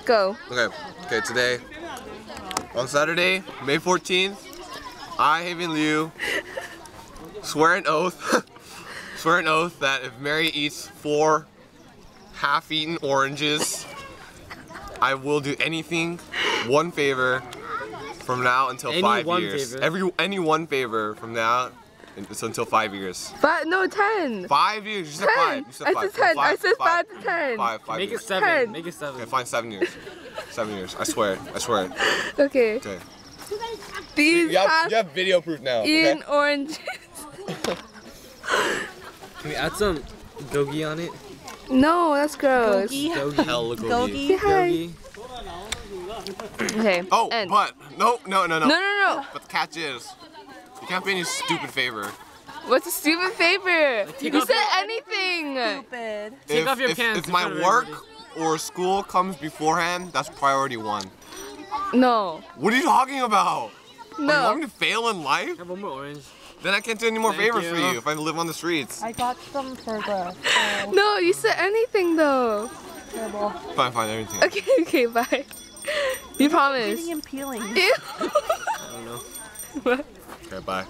Go. Okay, today, on Saturday, May 14th, I, Haven Liu, swear an oath that if Mary eats 4 half-eaten oranges, I will do anything, one favor, from now until 5 years. Any one favor from now until 5 years. No, 10. 5 years. You said 5. You said 5. I said 10. I said 5 to 10. 5 Make years. it 7. 10. Make it 7. Okay, fine. 7 years. 7 years. I swear. I swear. Okay. Okay. These You have video proof now. eaten Okay? oranges. Can we add some gogi on it? No, that's gross. Gogi. Hella gogi. Say hi. Gogi. Okay. Oh, end. but no. No. But the catch is, you can't pay any stupid favor. What's a stupid favor? take You off said your- anything. Stupid. Take off your pants If in my front of work everybody. or school comes beforehand, that's priority 1. No. What are you talking about? You want No. me to fail in life? Have one more orange. Then I can't do any more Thank favors for you. you if I live on the streets. I got some for the No, you said anything though. terrible. Fine, everything. Okay, bye. You promise. Eating and peeling. Ew. I don't know. What? Okay, bye.